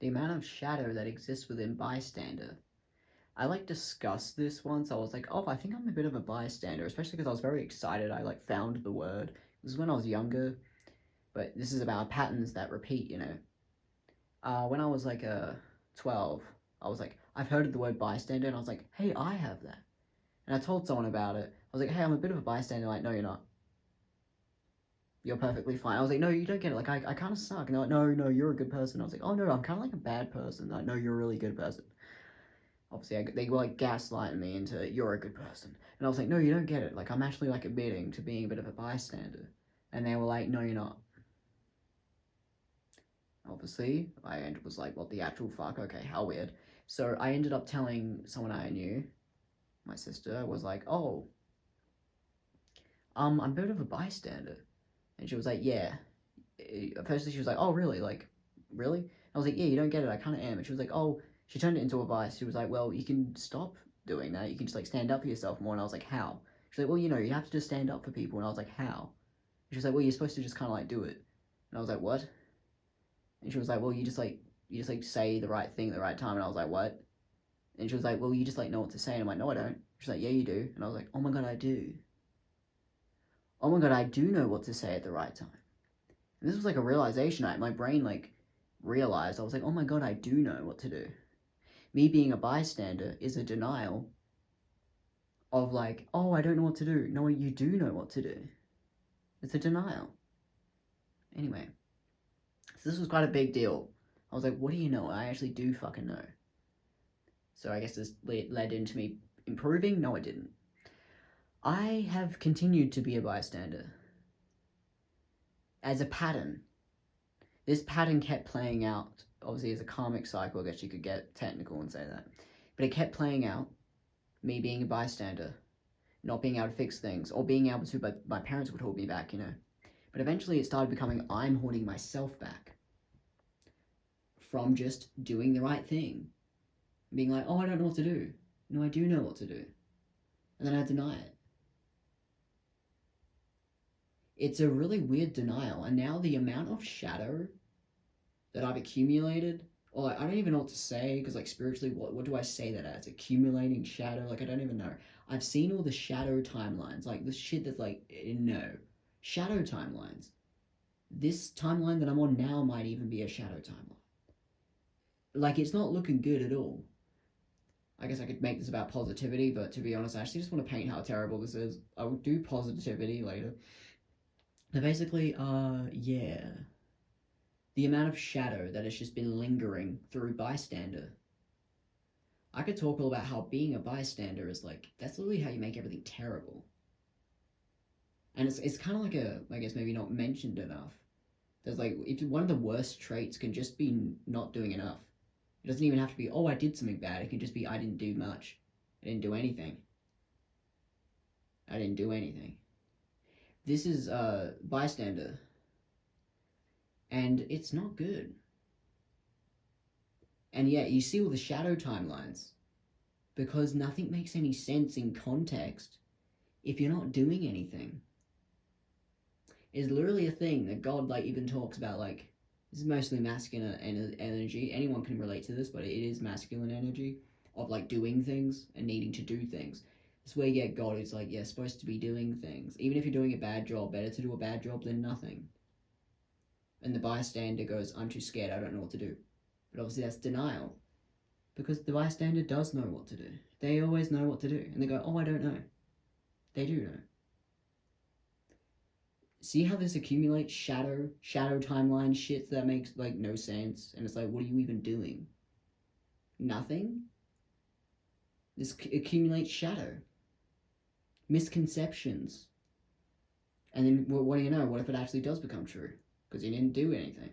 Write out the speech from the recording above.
the amount of shadow that exists within Bystander. I discussed this once. I was like, oh, I think I'm a bit of a bystander, especially because I was very excited. I found the word. This was when I was younger, but this is about patterns that repeat, when I was 12, I was like, I've heard of the word bystander, and I was like, hey, I have that. And I told someone about it. I was like, hey, I'm a bit of a bystander. Like, no, you're not. You're perfectly fine. I was like, no, you don't get it. I kind of suck. And they're like, no, you're a good person. I was like, oh, no, I'm kind of like a bad person. Like, no, you're a really good person. Obviously, they were gaslighting me into, you're a good person. And I was like, no, you don't get it. I'm actually admitting to being a bit of a bystander. And they were like, no, you're not. Obviously, I was like, what the actual fuck? Okay, how weird. So I ended up telling someone I knew, my sister, was like, oh, I'm a bit of a bystander. And she was like, yeah. Firstly, she was like, oh, really? Really? I was like, yeah, you don't get it. I kind of am. And she was like, oh, she turned it into a vice. She was like, well, you can stop doing that. You can just stand up for yourself more. And I was like, how? She's like, well, you have to just stand up for people. And I was like, how? And she was like, well, you're supposed to just kind of do it. And I was like, what? And she was like, well, you just say the right thing at the right time. And I was like, what? And she was like, well, you just know what to say. And I'm like, no, I don't. She's like, yeah, you do. And I was like, oh my god, I do. Oh my god, I do know what to say at the right time. And this was a realization. My brain realized. I was like, oh my god, I do know what to do. Me being a bystander is a denial of oh, I don't know what to do. No, you do know what to do. It's a denial. Anyway, so this was quite a big deal. I was like, what do you know? I actually do fucking know. So I guess this led into me improving. No, it didn't. I have continued to be a bystander as a pattern. This pattern kept playing out. Obviously, as a karmic cycle, I guess you could get technical and say that. But it kept playing out. Me being a bystander, not being able to fix things, or being able to, but my parents would hold me back, But eventually it started becoming I'm holding myself back from just doing the right thing. Being like, oh, I don't know what to do. No, I do know what to do. And then I deny it. It's a really weird denial, and now the amount of shadow that I've accumulated, or I don't even know what to say, because spiritually, what do I say that as? Accumulating shadow? I don't even know. I've seen all the shadow timelines, the shit that's no. Shadow timelines. This timeline that I'm on now might even be a shadow timeline. It's not looking good at all. I guess I could make this about positivity, but to be honest, I actually just want to paint how terrible this is. I will do positivity later. But basically, yeah. The amount of shadow that has just been lingering through Bystander. I could talk all about how being a bystander is that's literally how you make everything terrible. And it's kind of I guess maybe not mentioned enough. There's one of the worst traits can just be not doing enough. It doesn't even have to be, oh, I did something bad. It can just be, I didn't do much. I didn't do anything. I didn't do anything. This is Bystander. And it's not good. And yet, you see all the shadow timelines. Because nothing makes any sense in context if you're not doing anything. It's literally a thing that God even talks about, this is mostly masculine energy. Anyone can relate to this, but it is masculine energy of doing things and needing to do things. It's where you get God who's yeah, supposed to be doing things. Even if you're doing a bad job, better to do a bad job than nothing. And the bystander goes, I'm too scared, I don't know what to do. But obviously that's denial. Because the bystander does know what to do. They always know what to do. And they go, oh, I don't know. They do know. See how this accumulates shadow timeline shit that makes no sense, and it's what are you even doing? Nothing? This accumulates shadow. Misconceptions. And then what do you know? What if it actually does become true? Because you didn't do anything.